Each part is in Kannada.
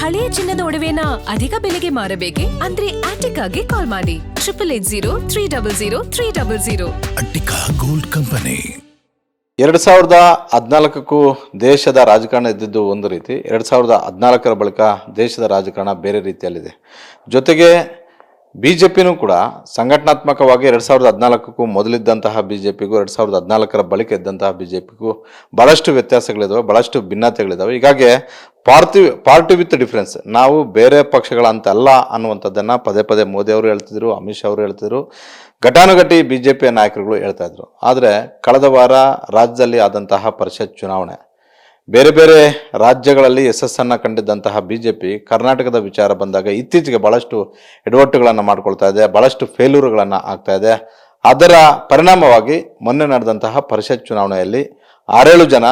ಹಳೆಯ ಚಿನ್ನದ ಒಡವೆನ ಅಧಿಕ ಬೆಲೆಗೆ ಮಾರಬೇಕೆ? ಅಂದ್ರೆ ಆಟಿಕಾಗೆ ಕಾಲ್ ಮಾಡಿ 8880 ಅಟ್ಟಿಕಾ ಗೋಲ್ಡ್ ಕಂಪನಿ. 2014ಕ್ಕೂ ದೇಶದ ರಾಜಕಾರಣ ಇದ್ದಿದ್ದು ಒಂದು ರೀತಿ, 2014ರ ಬಳಿಕ ದೇಶದ ರಾಜಕಾರಣ ಬೇರೆ ರೀತಿಯಲ್ಲಿದೆ. ಜೊತೆಗೆ BJPನೂ ಕೂಡ ಸಂಘಟನಾತ್ಮಕವಾಗಿ 2014ಕ್ಕೂ ಮೊದಲಿದ್ದಂತಹ BJPಗೂ 2014ರ ಬಳಿಕ ಇದ್ದಂತಹ BJPಗೂ ಭಾಳಷ್ಟು ವ್ಯತ್ಯಾಸಗಳಿದ್ದಾವೆ, ಭಾಳಷ್ಟು ಭಿನ್ನತೆಗಳಿದ್ದಾವೆ. ಹೀಗಾಗಿ ಪಾರ್ಟಿ ವಿತ್ ಡಿಫ್ರೆನ್ಸ್, ನಾವು ಬೇರೆ ಪಕ್ಷಗಳಂತ ಅಲ್ಲ ಅನ್ನುವಂಥದ್ದನ್ನು ಪದೇ ಪದೇ ಮೋದಿ ಅವರು ಹೇಳ್ತಿದ್ರು, ಅಮಿತ್ ಶಾ ಅವರು ಹೇಳ್ತಿದ್ರು, ಘಟಾನುಘಟಿ BJPಯ ನಾಯಕರುಗಳು ಹೇಳ್ತಾ ಇದ್ರು. ಆದರೆ ಕಳೆದ ವಾರ ರಾಜ್ಯದಲ್ಲಿ ಆದಂತಹ ಪರಿಷತ್ ಚುನಾವಣೆ, ಬೇರೆ ಬೇರೆ ರಾಜ್ಯಗಳಲ್ಲಿ ಯಶಸ್ಸನ್ನು ಕಂಡಿದ್ದಂತಹ BJP ಕರ್ನಾಟಕದ ವಿಚಾರ ಬಂದಾಗ ಇತ್ತೀಚೆಗೆ ಭಾಳಷ್ಟು ಎಡವಟ್ಟುಗಳನ್ನು ಮಾಡ್ಕೊಳ್ತಾ ಇದೆ, ಭಾಳಷ್ಟು ಫೇಲ್ಯೂರ್ಗಳನ್ನು ಆಗ್ತಾ ಇದೆ. ಅದರ ಪರಿಣಾಮವಾಗಿ ಮೊನ್ನೆ ನಡೆದಂತಹ ಪರಿಷತ್ ಚುನಾವಣೆಯಲ್ಲಿ 6-7 ಜನ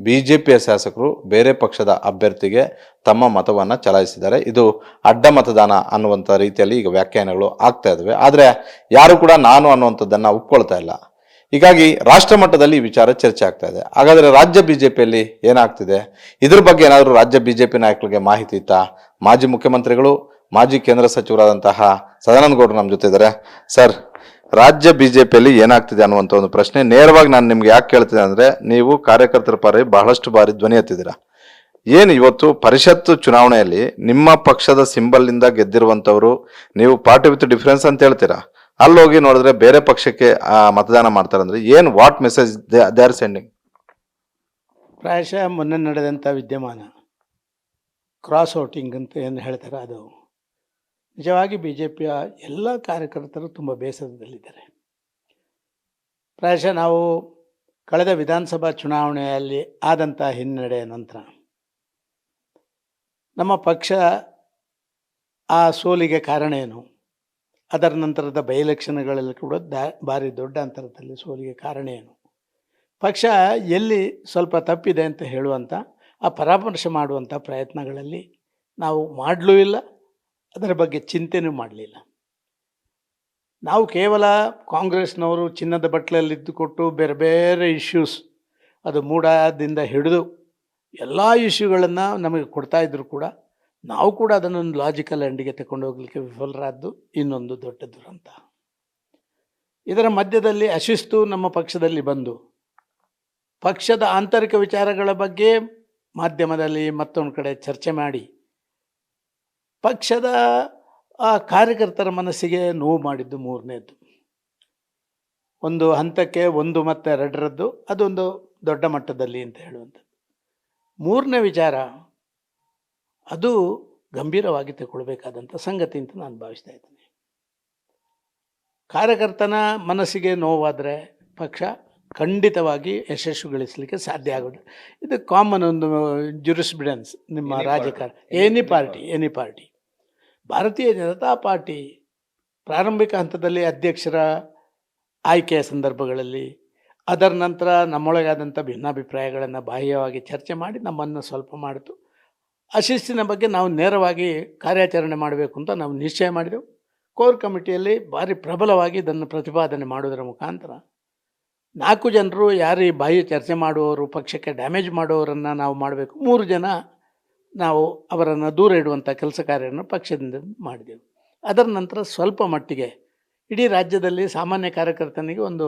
BJPಯ ಶಾಸಕರು ಬೇರೆ ಪಕ್ಷದ ಅಭ್ಯರ್ಥಿಗೆ ತಮ್ಮ ಮತವನ್ನು ಚಲಾಯಿಸಿದ್ದಾರೆ. ಇದು ಅಡ್ಡ ಮತದಾನ ಅನ್ನುವಂಥ ರೀತಿಯಲ್ಲಿ ಈಗ ವ್ಯಾಖ್ಯಾನಗಳು ಆಗ್ತಾ ಇದ್ದಾವೆ. ಆದರೆ ಯಾರು ಕೂಡ ನಾನು ಅನ್ನುವಂಥದ್ದನ್ನು ಒಪ್ಕೊಳ್ತಾ ಇಲ್ಲ. ಹೀಗಾಗಿ ರಾಷ್ಟ್ರ ಮಟ್ಟದಲ್ಲಿ ಈ ವಿಚಾರ ಚರ್ಚೆ ಆಗ್ತಾ ಇದೆ. ಹಾಗಾದರೆ ರಾಜ್ಯ BJPಯಲ್ಲಿ ಏನಾಗ್ತಿದೆ, ಇದ್ರ ಬಗ್ಗೆ ಏನಾದರೂ ರಾಜ್ಯ BJP ನಾಯಕರಿಗೆ ಮಾಹಿತಿ ಇತ್ತಾ? ಮಾಜಿ ಮುಖ್ಯಮಂತ್ರಿಗಳು, ಮಾಜಿ ಕೇಂದ್ರ ಸಚಿವರಾದಂತಹ ಸದಾನಂದ ಗೌಡರು ನಮ್ಮ ಜೊತೆ ಇದ್ದಾರೆ. ಸರ್, ರಾಜ್ಯ BJPಯಲ್ಲಿ ಏನಾಗ್ತಿದೆ ಅನ್ನುವಂಥ ಒಂದು ಪ್ರಶ್ನೆ ನೇರವಾಗಿ ನಾನು ನಿಮ್ಗೆ ಯಾಕೆ ಕೇಳ್ತಿದ್ದೆ ಅಂದರೆ, ನೀವು ಕಾರ್ಯಕರ್ತರ ಪರ ಬಹಳಷ್ಟು ಬಾರಿ ಧ್ವನಿ ಎತ್ತಿದ್ದೀರಾ. ಏನು ಇವತ್ತು ಪರಿಷತ್ತು ಚುನಾವಣೆಯಲ್ಲಿ ನಿಮ್ಮ ಪಕ್ಷದ ಸಿಂಬಲ್ನಿಂದ ಗೆದ್ದಿರುವಂಥವ್ರು ನೀವು ಪಾರ್ಟಿ ವಿತ್ ಡಿಫ್ರೆನ್ಸ್ ಅಂತ ಹೇಳ್ತೀರಾ, ಅಲ್ಲೋಗಿ ನೋಡಿದ್ರೆ ಬೇರೆ ಪಕ್ಷಕ್ಕೆ ಮತದಾನ ಮಾಡ್ತಾರೆ ಅಂದರೆ ಏನು, what message they are sending? ಪ್ರಾಯಶಃ ಮೊನ್ನೆ ನಡೆದಂಥ ವಿದ್ಯಮಾನ ಕ್ರಾಸ್ ವೋಟಿಂಗ್ ಅಂತ ಏನು ಹೇಳ್ತಾರೆ, ಅದು ನಿಜವಾಗಿ BJPಯ ಎಲ್ಲ ಕಾರ್ಯಕರ್ತರು ತುಂಬ ಬೇಸರದಲ್ಲಿದ್ದಾರೆ. ಪ್ರಾಯಶಃ ನಾವು ಕಳೆದ ವಿಧಾನಸಭಾ ಚುನಾವಣೆಯಲ್ಲಿ ಆದಂಥ ಹಿನ್ನಡೆಯ ನಂತರ ನಮ್ಮ ಪಕ್ಷ ಆ ಸೋಲಿಗೆ ಕಾರಣ ಏನು, ಅದರ ನಂತರದ ಬೈ ಎಲೆಕ್ಷನ್ಗಳಲ್ಲಿ ಕೂಡ ಭಾರಿ ದೊಡ್ಡ ಅಂತರದಲ್ಲಿ ಸೋಲಿಗೆ ಕಾರಣ ಏನು, ಪಕ್ಷ ಎಲ್ಲಿ ಸ್ವಲ್ಪ ತಪ್ಪಿದೆ ಅಂತ ಹೇಳುವಂಥ ಆ ಪರಾಮರ್ಶೆ ಮಾಡುವಂಥ ಪ್ರಯತ್ನಗಳಲ್ಲಿ ನಾವು ಮಾಡಲೂ ಇಲ್ಲ, ಅದರ ಬಗ್ಗೆ ಚಿಂತೆನೂ ಮಾಡಲಿಲ್ಲ. ನಾವು ಕೇವಲ ಕಾಂಗ್ರೆಸ್ನವರು ಚಿನ್ನದ ಬಟ್ಲಲ್ಲಿದ್ದುಕೊಟ್ಟು ಬೇರೆ ಬೇರೆ ಇಶ್ಯೂಸ್, ಅದು ಮೂಡದಿಂದ ಹಿಡಿದು ಎಲ್ಲ ಇಶ್ಯೂಗಳನ್ನು ನಮಗೆ ಕೊಡ್ತಾಯಿದ್ರು ಕೂಡ ನಾವು ಕೂಡ ಅದನ್ನೊಂದು ಲಾಜಿಕಲ್ ಎಂಡಿಗೆ ತಗೊಂಡು ಹೋಗಲಿಕ್ಕೆ ವಿಫಲರಾದ್ದು ಇನ್ನೊಂದು ದೊಡ್ಡ ದುರಂತ. ಇದರ ಮಧ್ಯದಲ್ಲಿ ಅಶಿಸ್ತು ನಮ್ಮ ಪಕ್ಷದಲ್ಲಿ ಬಂದು ಪಕ್ಷದ ಆಂತರಿಕ ವಿಚಾರಗಳ ಬಗ್ಗೆ ಮಾಧ್ಯಮದಲ್ಲಿ ಮತ್ತೊಂದು ಕಡೆ ಚರ್ಚೆ ಮಾಡಿ ಪಕ್ಷದ ಕಾರ್ಯಕರ್ತರ ಮನಸ್ಸಿಗೆ ನೋವು ಮಾಡಿದ್ದು ಮೂರನೇದು. ಒಂದು ಹಂತಕ್ಕೆ 1 ಮತ್ತು 2ರದ್ದು ಅದೊಂದು ದೊಡ್ಡ ಮಟ್ಟದಲ್ಲಿ ಅಂತ ಹೇಳುವಂಥದ್ದು. ಮೂರನೇ ವಿಚಾರ ಅದು ಗಂಭೀರವಾಗಿ ತಗೊಳ್ಬೇಕಾದಂಥ ಸಂಗತಿ ಅಂತ ನಾನು ಭಾವಿಸ್ತಾ ಇದ್ದೇನೆ. ಕಾರ್ಯಕರ್ತನ ಮನಸ್ಸಿಗೆ ನೋವಾದರೆ ಪಕ್ಷ ಖಂಡಿತವಾಗಿ ಯಶಸ್ವಿಗೊಳಿಸಲಿಕ್ಕೆ ಸಾಧ್ಯ ಆಗೋದು. ಇದು ಕಾಮನ್ ಒಂದು ಜುರಿಸ್ಪ್ರುಡೆನ್ಸ್ ನಿಮ್ಮ ರಾಜಕಾರಣ, ಎನಿ ಪಾರ್ಟಿ. ಭಾರತೀಯ ಜನತಾ ಪಾರ್ಟಿ ಪ್ರಾರಂಭಿಕ ಹಂತದಲ್ಲಿ ಅಧ್ಯಕ್ಷರ ಆಯ್ಕೆಯ ಸಂದರ್ಭಗಳಲ್ಲಿ, ಅದರ ನಂತರ ನಮ್ಮೊಳಗಾದಂಥ ಭಿನ್ನಾಭಿಪ್ರಾಯಗಳನ್ನು ಬಾಹ್ಯವಾಗಿ ಚರ್ಚೆ ಮಾಡಿ ನಮ್ಮನ್ನು ಸ್ವಲ್ಪ ಮಾಡಿತು. ಶಿಸ್ತಿನ ಬಗ್ಗೆ ನಾವು ನೇರವಾಗಿ ಕಾರ್ಯಾಚರಣೆ ಮಾಡಬೇಕು ಅಂತ ನಾವು ನಿಶ್ಚಯ ಮಾಡಿದೆವು. ಕೋರ್ ಕಮಿಟಿಯಲ್ಲಿ ಭಾರಿ ಪ್ರಬಲವಾಗಿ ಇದನ್ನು ಪ್ರತಿಪಾದನೆ ಮಾಡೋದರ ಮುಖಾಂತರ 4 ಜನರು ಯಾರು ಈ ಬಾಹ್ಯ ಚರ್ಚೆ ಮಾಡುವವರು, ಪಕ್ಷಕ್ಕೆ ಡ್ಯಾಮೇಜ್ ಮಾಡುವವರನ್ನು ನಾವು ಮಾಡಬೇಕು, 3 ಜನ ನಾವು ಅವರನ್ನು ದೂರ ಇಡುವಂಥ ಕೆಲಸ ಕಾರ್ಯವನ್ನು ಪಕ್ಷದಿಂದ ಮಾಡಿದೆವು. ಅದರ ನಂತರ ಸ್ವಲ್ಪ ಮಟ್ಟಿಗೆ ಇಡೀ ರಾಜ್ಯದಲ್ಲಿ ಸಾಮಾನ್ಯ ಕಾರ್ಯಕರ್ತನಿಗೆ ಒಂದು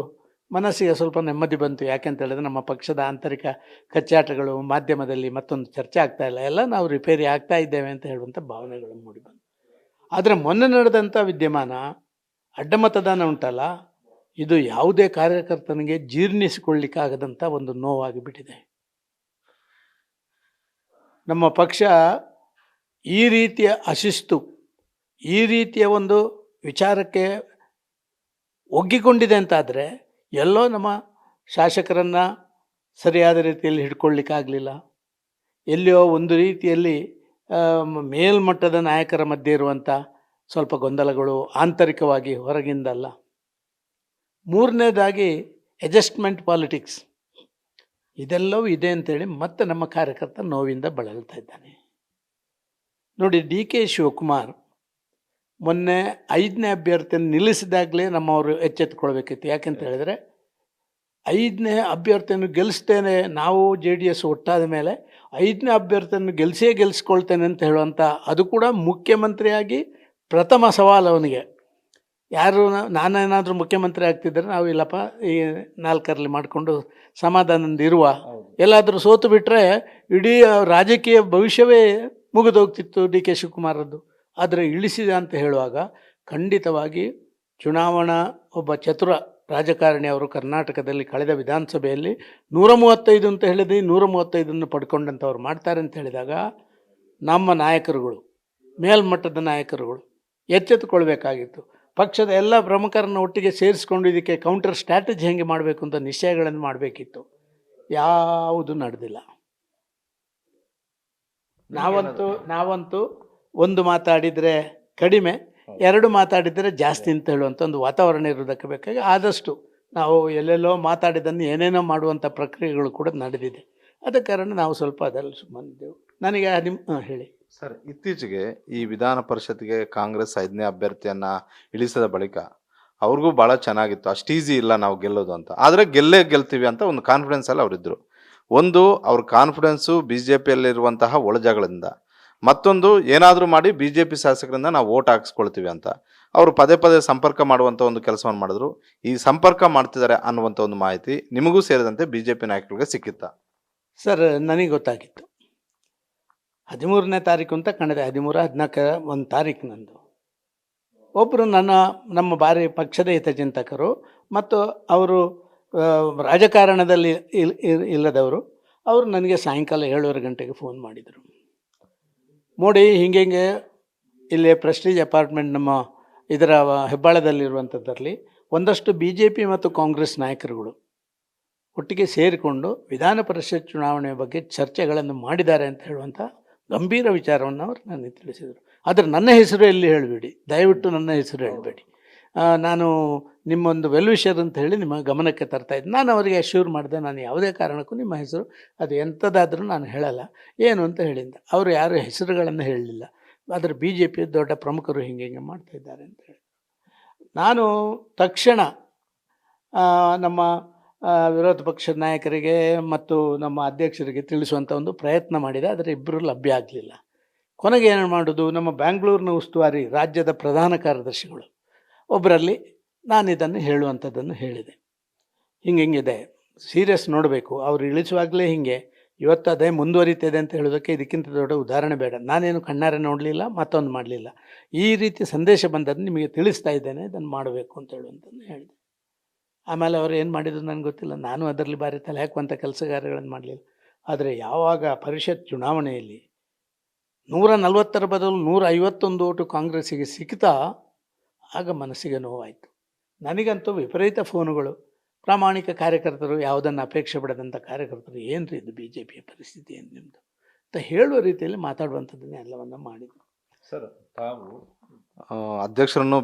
ಮನಸ್ಸಿಗೆ ಸ್ವಲ್ಪ ನೆಮ್ಮದಿ ಬಂತು. ಯಾಕೆಂತ ಹೇಳಿದ್ರೆ ನಮ್ಮ ಪಕ್ಷದ ಆಂತರಿಕ ಕಚ್ಚಾಟಗಳು ಮಾಧ್ಯಮದಲ್ಲಿ ಮತ್ತೊಂದು ಚರ್ಚೆ ಆಗ್ತಾ ಇಲ್ಲ, ಎಲ್ಲ ನಾವು ರಿಪೇರಿ ಆಗ್ತಾ ಇದ್ದೇವೆ ಅಂತ ಹೇಳುವಂಥ ಭಾವನೆಗಳು ಮೂಡಿಬಂತು. ಆದರೆ ಮೊನ್ನೆ ನಡೆದಂಥ ವಿದ್ಯಮಾನ ಅಡ್ಡ ಮತದಾನ ಉಂಟಲ್ಲ, ಇದು ಯಾವುದೇ ಕಾರ್ಯಕರ್ತನಿಗೆ ಜೀರ್ಣಿಸಿಕೊಳ್ಳಿಕ್ಕಾಗದಂಥ ಒಂದು ನೋವಾಗಿಬಿಟ್ಟಿದೆ. ನಮ್ಮ ಪಕ್ಷ ಈ ರೀತಿಯ ಅಶಿಸ್ತು, ಈ ರೀತಿಯ ಒಂದು ವಿಚಾರಕ್ಕೆ ಒಗ್ಗಿಕೊಂಡಿದೆ ಅಂತಾದರೆ ಎಲ್ಲೋ ನಮ್ಮ ಶಾಸಕರನ್ನು ಸರಿಯಾದ ರೀತಿಯಲ್ಲಿ ಹಿಡ್ಕೊಳ್ಳಿಕ್ಕಾಗಲಿಲ್ಲ, ಎಲ್ಲಿಯೋ ಒಂದು ರೀತಿಯಲ್ಲಿ ಮೇಲ್ಮಟ್ಟದ ನಾಯಕರ ಮಧ್ಯೆ ಇರುವಂಥ ಸ್ವಲ್ಪ ಗೊಂದಲಗಳು ಆಂತರಿಕವಾಗಿ ಹೊರಗಿಂದಲ್ಲ. ಮೂರನೇದಾಗಿ ಅಡ್ಜಸ್ಟ್ಮೆಂಟ್ ಪಾಲಿಟಿಕ್ಸ್, ಇದೆಲ್ಲವೂ ಇದೆ ಅಂತೇಳಿ ಮತ್ತೆ ನಮ್ಮ ಕಾರ್ಯಕರ್ತ ನೋವಿಂದ ಬಳಲ್ತಾ ಇದ್ದಾನೆ. ನೋಡಿ, DK ಶಿವಕುಮಾರ್ ಮೊನ್ನೆ 5ನೇ ಅಭ್ಯರ್ಥಿಯನ್ನು ನಿಲ್ಲಿಸಿದಾಗಲೇ ನಮ್ಮವರು ಎಚ್ಚೆತ್ತುಕೊಳ್ಬೇಕಿತ್ತು. ಯಾಕೆಂತ ಹೇಳಿದರೆ 5ನೇ ಅಭ್ಯರ್ಥಿಯನ್ನು ಗೆಲ್ಲಿಸ್ತೇನೆ ನಾವು JDS ಒಟ್ಟಾದ ಮೇಲೆ 5ನೇ ಅಭ್ಯರ್ಥಿಯನ್ನು ಗೆಲ್ಲಿಸ್ಕೊಳ್ತೇನೆ ಅಂತ ಹೇಳುವಂಥ, ಅದು ಕೂಡ ಮುಖ್ಯಮಂತ್ರಿಯಾಗಿ ಪ್ರಥಮ ಸವಾಲು ಅವನಿಗೆ. ಯಾರು ನಾನೇನಾದರೂ ಮುಖ್ಯಮಂತ್ರಿ ಆಗ್ತಿದ್ದರೆ ನಾವು ಇಲ್ಲಪ್ಪ ಈ 4ರಲ್ಲಿ ಮಾಡಿಕೊಂಡು ಸಮಾಧಾನದಿಂದ ಇರುವ, ಎಲ್ಲಾದರೂ ಸೋತು ಬಿಟ್ಟರೆ ಇಡೀ ರಾಜಕೀಯ ಭವಿಷ್ಯವೇ ಮುಗಿದೋಗ್ತಿತ್ತು ಡಿ ಕೆ ಶಿವಕುಮಾರದ್ದು. ಆದರೆ ಇಳಿಸಿದ ಅಂತ ಹೇಳುವಾಗ ಖಂಡಿತವಾಗಿ ಚುನಾವಣಾ ಒಬ್ಬ ಚತುರ ರಾಜಕಾರಣಿ ಅವರು ಕರ್ನಾಟಕದಲ್ಲಿ ಕಳೆದ ವಿಧಾನಸಭೆಯಲ್ಲಿ 135 ಅಂತ ಹೇಳಿದ್ವಿ, 135 ಪಡ್ಕೊಂಡಂಥವ್ರು ಮಾಡ್ತಾರೆ ಅಂತ ಹೇಳಿದಾಗ ನಮ್ಮ ನಾಯಕರುಗಳು, ಮೇಲ್ಮಟ್ಟದ ನಾಯಕರುಗಳು ಎಚ್ಚೆತ್ತುಕೊಳ್ಬೇಕಾಗಿತ್ತು. ಪಕ್ಷದ ಎಲ್ಲ ಪ್ರಮುಖರನ್ನು ಒಟ್ಟಿಗೆ ಸೇರಿಸ್ಕೊಂಡು ಇದಕ್ಕೆ ಕೌಂಟರ್ ಸ್ಟ್ರಾಟಜಿ ಹೆಂಗೆ ಮಾಡಬೇಕು ಅಂತ ನಿಶ್ಚಯಗಳನ್ನು ಮಾಡಬೇಕಿತ್ತು. ಯಾವುದು ನಡೆದಿಲ್ಲ. ನಾವಂತೂ ಒಂದು ಮಾತಾಡಿದರೆ ಕಡಿಮೆ, 2 ಮಾತಾಡಿದರೆ ಜಾಸ್ತಿ ಅಂತ ಹೇಳುವಂಥ ಒಂದು ವಾತಾವರಣ ಇರೋದಕ್ಕೆ ಬೇಕಾಗಿ ಆದಷ್ಟು ನಾವು ಎಲ್ಲೆಲ್ಲೋ ಮಾತಾಡಿದ್ದನ್ನು ಏನೇನೋ ಮಾಡುವಂಥ ಪ್ರಕ್ರಿಯೆಗಳು ಕೂಡ ನಡೆದಿದೆ. ಆದ ಕಾರಣ ನಾವು ಸ್ವಲ್ಪ ಅದರಲ್ಲಿ ಸುಮ್ಮನಿದ್ದೆವು. ನನಗೆ ಹೇಳಿ ಸರ್, ಇತ್ತೀಚೆಗೆ ಈ ವಿಧಾನ ಪರಿಷತ್ಗೆ ಕಾಂಗ್ರೆಸ್ 5ನೇ ಅಭ್ಯರ್ಥಿಯನ್ನ ಇಳಿಸಿದ ಬಳಿಕ ಅವ್ರಿಗೂ ಭಾಳ ಚೆನ್ನಾಗಿತ್ತು, ಅಷ್ಟು ಈಸಿ ಇಲ್ಲ ನಾವು ಗೆಲ್ಲೋದು ಅಂತ. ಆದರೆ ಗೆಲ್ತೀವಿ ಅಂತ ಒಂದು ಕಾನ್ಫಿಡೆನ್ಸಲ್ಲಿ ಅವರಿದ್ದರು. ಒಂದು ಅವ್ರ ಕಾನ್ಫಿಡೆನ್ಸು BJPಯಲ್ಲಿರುವಂತಹ ಒಳಜಗಳಿಂದ, ಮತ್ತೊಂದು ಏನಾದರೂ ಮಾಡಿ BJP ಶಾಸಕರಿಂದ ನಾವು ವೋಟ್ ಹಾಕಿಸ್ಕೊಳ್ತೀವಿ ಅಂತ ಅವರು ಪದೇ ಪದೇ ಸಂಪರ್ಕ ಮಾಡುವಂಥ ಒಂದು ಕೆಲಸವನ್ನು ಮಾಡಿದ್ರು. ಈ ಸಂಪರ್ಕ ಮಾಡ್ತಿದ್ದಾರೆ ಅನ್ನುವಂಥ ಒಂದು ಮಾಹಿತಿ ನಿಮಗೂ ಸೇರಿದಂತೆ BJP ನಾಯಕರಿಗೆ ಸಿಕ್ಕಿತ್ತಾ? ಸರ್, ನನಗೆ ಗೊತ್ತಾಗಿತ್ತು 13ನೇ ತಾರೀಕು ಅಂತ ಕಳೆದ 13, 14 ಒಂದು ತಾರೀಕು ನಂದು ಒಬ್ಬರು ನಮ್ಮ ಬಾರಿ ಪಕ್ಷದ ಹಿತಚಿಂತಕರು ಮತ್ತು ಅವರು ರಾಜಕಾರಣದಲ್ಲಿ ಇಲ್ಲದವರು, ಅವರು ನನಗೆ ಸಾಯಂಕಾಲ 7:30 ಗಂಟೆಗೆ ಫೋನ್ ಮಾಡಿದರು. ಮೋಡಿ ಹಿಂಗೆ ಇಲ್ಲಿ ಪ್ರೆಸ್ಟೀಜ್ ಅಪಾರ್ಟ್ಮೆಂಟ್ ನಮ್ಮ ಇದರ ಹೆಬ್ಬಾಳದಲ್ಲಿರುವಂಥದ್ರಲ್ಲಿ ಒಂದಷ್ಟು BJP ಮತ್ತು ಕಾಂಗ್ರೆಸ್ ನಾಯಕರುಗಳು ಒಟ್ಟಿಗೆ ಸೇರಿಕೊಂಡು ವಿಧಾನ ಪರಿಷತ್ ಚುನಾವಣೆ ಬಗ್ಗೆ ಚರ್ಚೆಗಳನ್ನು ಮಾಡಿದ್ದಾರೆ ಅಂತ ಹೇಳುವಂಥ ಗಂಭೀರ ವಿಚಾರವನ್ನು ಅವರು ನನಗೆ ತಿಳಿಸಿದರು. ಆದರೆ ನನ್ನ ಹೆಸರು ಎಲ್ಲಿ ಹೇಳಬೇಡಿ, ದಯವಿಟ್ಟು ನನ್ನ ಹೆಸರು ಹೇಳಬೇಡಿ, ನಾನು ನಿಮ್ಮೊಂದು ವೆಲ್ವಿಷರ್ ಅಂತ ಹೇಳಿ ನಿಮ್ಮ ಗಮನಕ್ಕೆ ತರ್ತಾಯಿದ್ದೆ. ನಾನು ಅವರಿಗೆ ಅಶ್ಯೂರ್ ಮಾಡಿದೆ, ನಾನು ಯಾವುದೇ ಕಾರಣಕ್ಕೂ ನಿಮ್ಮ ಹೆಸರು ಅದು ಎಂಥದ್ದಾದರೂ ನಾನು ಹೇಳಲ್ಲ, ಏನು ಅಂತ ಹೇಳಿದ್ದೆ. ಅವರು ಯಾರು ಹೆಸರುಗಳನ್ನು ಹೇಳಲಿಲ್ಲ, ಆದರೆ BJP ದೊಡ್ಡ ಪ್ರಮುಖರು ಹಿಂಗೆ ಮಾಡ್ತಾಯಿದ್ದಾರೆ ಅಂತ ಹೇಳಿ ನಾನು ತಕ್ಷಣ ನಮ್ಮ ವಿರೋಧ ಪಕ್ಷದ ನಾಯಕರಿಗೆ ಮತ್ತು ನಮ್ಮ ಅಧ್ಯಕ್ಷರಿಗೆ ತಿಳಿಸುವಂಥ ಒಂದು ಪ್ರಯತ್ನ ಮಾಡಿದೆ. ಆದರೆ ಇಬ್ಬರು ಲಭ್ಯ ಆಗಲಿಲ್ಲ. ಕೊನೆಗೆ ಏನು ಮಾಡೋದು, ನಮ್ಮ ಬ್ಯಾಂಗ್ಳೂರಿನ ಉಸ್ತುವಾರಿ ರಾಜ್ಯದ ಪ್ರಧಾನ ಕಾರ್ಯದರ್ಶಿಗಳು ಒಬ್ಬರಲ್ಲಿ ನಾನು ಇದನ್ನು ಹೇಳುವಂಥದ್ದನ್ನು ಹೇಳಿದೆ. ಹಿಂಗಿದೆ, ಸೀರಿಯಸ್ ನೋಡಬೇಕು, ಅವರು ಇಳಿಸುವಾಗಲೇ ಹೀಗೆ, ಇವತ್ತು ಅದೇ ಮುಂದುವರಿತಿದೆ ಅಂತ ಹೇಳೋದಕ್ಕೆ ಇದಕ್ಕಿಂತ ದೊಡ್ಡ ಉದಾಹರಣೆ ಬೇಡ. ನಾನೇನು ಕಣ್ಣಾರೆ ನೋಡಲಿಲ್ಲ, ಮತ್ತೊಂದು ಮಾಡಲಿಲ್ಲ. ಈ ರೀತಿ ಸಂದೇಶ ಬಂದದ್ದು ನಿಮಗೆ ತಿಳಿಸ್ತಾ ಇದ್ದೇನೆ, ಇದನ್ನು ಮಾಡಬೇಕು ಅಂತ ಹೇಳುವಂಥದ್ದು ಹೇಳಿದೆ. ಆಮೇಲೆ ಅವರು ಏನು ಮಾಡಿದ್ರು ನನಗೆ ಗೊತ್ತಿಲ್ಲ, ನಾನು ಅದರಲ್ಲಿ ಭಾರಿ ತಲೆ ಹಾಕುವಂಥ ಕೆಲಸಗಾರಗಳನ್ನು ಮಾಡಲಿಲ್ಲ. ಆದರೆ ಯಾವಾಗ ಪರಿಷತ್ ಚುನಾವಣೆಯಲ್ಲಿ 140 ಬದಲು 151 ಓಟು ಕಾಂಗ್ರೆಸ್ಸಿಗೆ ಸಿಕ್ಕಿತಾ, ಆಗ ಮನಸ್ಸಿಗೆ ನೋವಾಯಿತು. ನನಗಂತೂ ವಿಪರೀತ ಫೋನುಗಳು, ಪ್ರಾಮಾಣಿಕ ಕಾರ್ಯಕರ್ತರು, ಯಾವುದನ್ನು ಅಪೇಕ್ಷೆ ಪಡೆದಂಥ ಕಾರ್ಯಕರ್ತರು, ಏನು ರೀ ಇದು BJPಯ ಪರಿಸ್ಥಿತಿ ಏನು ನಿಮ್ಮದು ಅಂತ ಹೇಳುವ ರೀತಿಯಲ್ಲಿ ಮಾತಾಡುವಂಥದ್ದನ್ನೇ ಎಲ್ಲವನ್ನು ಮಾಡಿದರು. ಸರ್, ತಾವು ಅಧ್ಯಕ್ಷರನ್ನು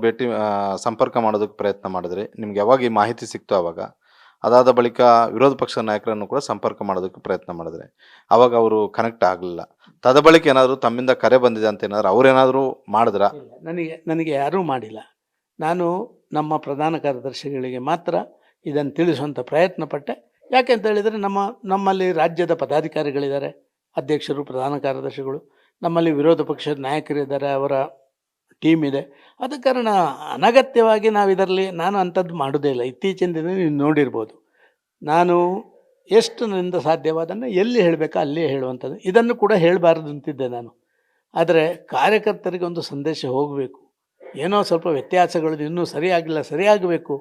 ಸಂಪರ್ಕ ಮಾಡೋದಕ್ಕೆ ಪ್ರಯತ್ನ ಮಾಡಿದ್ರಿ. ನಿಮ್ಗೆ ಯಾವಾಗ ಈ ಮಾಹಿತಿ ಸಿಕ್ತು ಆವಾಗ, ಅದಾದ ಬಳಿಕ ವಿರೋಧ ಪಕ್ಷದ ನಾಯಕರನ್ನು ಕೂಡ ಸಂಪರ್ಕ ಮಾಡೋದಕ್ಕೆ ಪ್ರಯತ್ನ ಮಾಡಿದ್ರೆ ಆವಾಗ ಅವರು ಕನೆಕ್ಟ್ ಆಗಲಿಲ್ಲ. ತದ ಬಳಿಕ ಏನಾದರೂ ತಮ್ಮಿಂದ ಕರೆ ಬಂದಿದೆ ಅಂತ ಏನಾದರೂ ಅವರೇನಾದರೂ ಮಾಡಿದ್ರ? ನನಗೆ ಯಾರೂ ಮಾಡಿಲ್ಲ. ನಾನು ನಮ್ಮ ಪ್ರಧಾನ ಕಾರ್ಯದರ್ಶಿಗಳಿಗೆ ಮಾತ್ರ ಇದನ್ನು ತಿಳಿಸುವಂಥ ಪ್ರಯತ್ನ ಪಟ್ಟೆ. ಯಾಕೆ ಅಂತ ಹೇಳಿದರೆ ನಮ್ಮಲ್ಲಿ ರಾಜ್ಯದ ಪದಾಧಿಕಾರಿಗಳಿದ್ದಾರೆ, ಅಧ್ಯಕ್ಷರು, ಪ್ರಧಾನ ಕಾರ್ಯದರ್ಶಿಗಳು, ನಮ್ಮಲ್ಲಿ ವಿರೋಧ ಪಕ್ಷದ ನಾಯಕರಿದ್ದಾರೆ, ಅವರ ಟೀಮ್ ಇದೆ. ಆದ ಕಾರಣ ಅನಗತ್ಯವಾಗಿ ನಾವು ಇದರಲ್ಲಿ ನಾನು ಅಂಥದ್ದು ಮಾಡೋದೇ ಇಲ್ಲ. ಇತ್ತೀಚಿನ ದಿನ ನೀವು ನೋಡಿರ್ಬೋದು, ನಾನು ಎಷ್ಟು ನನ್ನಿಂದ ಸಾಧ್ಯವಾದನ್ನು ಎಲ್ಲಿ ಹೇಳಬೇಕಾ ಅಲ್ಲೇ ಹೇಳುವಂಥದ್ದು. ಇದನ್ನು ಕೂಡ ಹೇಳಬಾರ್ದು ಅಂತಿದ್ದೆ ನಾನು. ಆದರೆ ಕಾರ್ಯಕರ್ತರಿಗೆ ಒಂದು ಸಂದೇಶ ಹೋಗಬೇಕು, ಏನೋ ಸ್ವಲ್ಪ ವ್ಯತ್ಯಾಸಗಳು ಇನ್ನೂ ಸರಿಯಾಗಬೇಕು,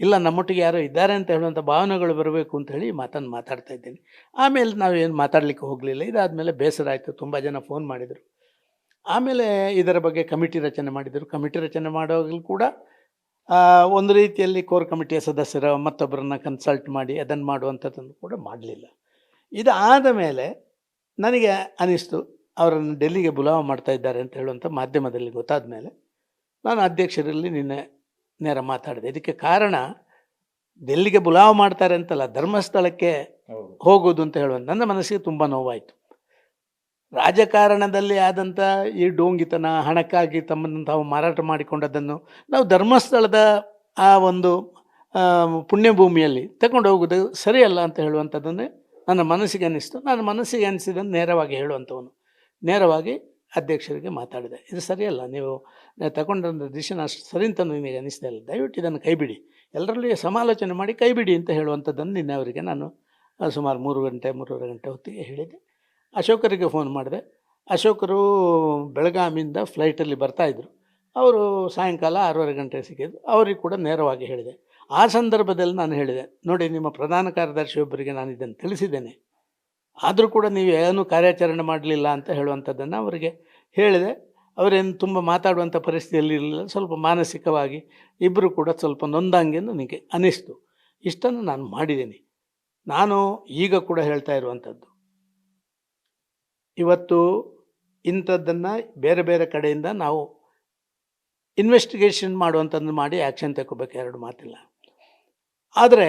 ಇಲ್ಲ ನಮ್ಮೊಟ್ಟಿಗೆ ಯಾರೋ ಇದ್ದಾರೆ ಅಂತ ಹೇಳುವಂಥ ಭಾವನೆಗಳು ಬರಬೇಕು ಅಂತ ಹೇಳಿ ಮಾತಾಡ್ತಾ ಇದ್ದೀನಿ. ಆಮೇಲೆ ನಾವೇನು ಮಾತಾಡಲಿಕ್ಕೆ ಹೋಗಲಿಲ್ಲ. ಇದಾದಮೇಲೆ ಬೇಸರ ಆಯಿತು, ತುಂಬ ಜನ ಫೋನ್ ಮಾಡಿದರು. ಆಮೇಲೆ ಇದರ ಬಗ್ಗೆ ಕಮಿಟಿ ರಚನೆ ಮಾಡಿದರು. ಕಮಿಟಿ ರಚನೆ ಮಾಡುವಾಗಲೂ ಕೂಡ ಒಂದು ರೀತಿಯಲ್ಲಿ ಕೋರ್ ಕಮಿಟಿಯ ಸದಸ್ಯರ ಮತ್ತೊಬ್ಬರನ್ನು ಕನ್ಸಲ್ಟ್ ಮಾಡಿ ಅದನ್ನು ಮಾಡುವಂಥದ್ದನ್ನು ಕೂಡ ಮಾಡಲಿಲ್ಲ. ಇದಾದ ಮೇಲೆ ನನಗೆ ಅನ್ನಿಸ್ತು, ಅವರನ್ನು ಡೆಲ್ಲಿಗೆ ಬುಲಾವ್ ಮಾಡ್ತಾ ಇದ್ದಾರೆ ಅಂತ ಹೇಳುವಂಥ ಮಾಧ್ಯಮದಲ್ಲಿ ಗೊತ್ತಾದ ಮೇಲೆ ನಾನು ಅಧ್ಯಕ್ಷರಲ್ಲಿ ನಿನ್ನೆ ನೇರ ಮಾತಾಡಿದೆ. ಇದಕ್ಕೆ ಕಾರಣ ಡೆಲ್ಲಿಗೆ ಬುಲಾವ್ ಮಾಡ್ತಾರೆ ಅಂತಲ್ಲ, ಧರ್ಮಸ್ಥಳಕ್ಕೆ ಹೋಗೋದು ಅಂತ ಹೇಳುವಂಥ ನನ್ನ ಮನಸ್ಸಿಗೆ ತುಂಬ ನೋವಾಯಿತು. ರಾಜಕಾರಣದಲ್ಲಿ ಆದಂಥ ಈ ಡೋಂಗಿತನ, ಹಣಕ್ಕಾಗಿ ತಮ್ಮನ್ನು ತಾವು ಮಾರಾಟ ಮಾಡಿಕೊಂಡದ್ದನ್ನು ನಾವು ಧರ್ಮಸ್ಥಳದ ಆ ಒಂದು ಪುಣ್ಯಭೂಮಿಯಲ್ಲಿ ತಗೊಂಡು ಹೋಗೋದು ಸರಿಯಲ್ಲ ಅಂತ ಹೇಳುವಂಥದ್ದನ್ನೇ ನನ್ನ ಮನಸ್ಸಿಗೆ ಅನ್ನಿಸ್ತು. ನನ್ನ ಮನಸ್ಸಿಗೆ ಅನಿಸಿದ್ದನ್ನು ನೇರವಾಗಿ ಹೇಳುವಂಥವನು. ನೇರವಾಗಿ ಅಧ್ಯಕ್ಷರಿಗೆ ಮಾತಾಡಿದೆ. ಇದು ಸರಿಯಲ್ಲ, ನೀವು ತಗೊಂಡಂಥ ಡಿಸಿಷನ್ ಅಷ್ಟು ಸರಿ ಅಂತ ನಿಮಗೆ ಅನ್ನಿಸ್ತಾ ಇಲ್ಲ, ದಯವಿಟ್ಟು ಇದನ್ನು ಕೈಬಿಡಿ, ಎಲ್ಲರಲ್ಲಿ ಸಮಾಲೋಚನೆ ಮಾಡಿ ಕೈಬಿಡಿ ಅಂತ ಹೇಳುವಂಥದ್ದನ್ನು ನಿನ್ನೆ ಅವರಿಗೆ ನಾನು ಸುಮಾರು 3-3:30 ಗಂಟೆ ಹೊತ್ತಿಗೆ ಹೇಳಿದೆ. ಅಶೋಕರಿಗೆ ಫೋನ್ ಮಾಡಿದೆ. ಅಶೋಕರು ಬೆಳಗಾವಿಯಿಂದ ಫ್ಲೈಟಲ್ಲಿ ಬರ್ತಾಯಿದ್ರು. ಅವರು ಸಾಯಂಕಾಲ 6:30 ಗಂಟೆಗೆ ಸಿಕ್ಕಿದ್ರು. ಅವರಿಗೆ ಕೂಡ ನೇರವಾಗಿ ಹೇಳಿದೆ. ಆ ಸಂದರ್ಭದಲ್ಲಿ ನಾನು ಹೇಳಿದೆ, ನೋಡಿ ನಿಮ್ಮ ಪ್ರಧಾನ ಕಾರ್ಯದರ್ಶಿ ಒಬ್ಬರಿಗೆ ನಾನು ಇದನ್ನು ತಿಳಿಸಿದ್ದೇನೆ, ಆದರೂ ಕೂಡ ನೀವು ಏನೂ ಕಾರ್ಯಾಚರಣೆ ಮಾಡಲಿಲ್ಲ ಅಂತ ಹೇಳುವಂಥದ್ದನ್ನು ಅವರಿಗೆ ಹೇಳಿದೆ. ಅವರೇನು ತುಂಬ ಮಾತಾಡುವಂಥ ಪರಿಸ್ಥಿತಿಯಲ್ಲಿ ಇರಲಿಲ್ಲ, ಸ್ವಲ್ಪ ಮಾನಸಿಕವಾಗಿ ಇಬ್ಬರು ಕೂಡ ಸ್ವಲ್ಪ ನೊಂದಂಗೆ ನನಗೆ ಅನ್ನಿಸ್ತು. ಇಷ್ಟನ್ನು ನಾನು ಮಾಡಿದ್ದೀನಿ. ನಾನು ಈಗ ಕೂಡ ಹೇಳ್ತಾ ಇರುವಂಥದ್ದು, ಇವತ್ತು ಇಂಥದ್ದನ್ನು ಬೇರೆ ಬೇರೆ ಕಡೆಯಿಂದ ನಾವು ಇನ್ವೆಸ್ಟಿಗೇಷನ್ ಮಾಡುವಂಥದ್ದು ಮಾಡಿ ಆ್ಯಕ್ಷನ್ ತಗೋಬೇಕು, ಎರಡು ಮಾತಿಲ್ಲ. ಆದರೆ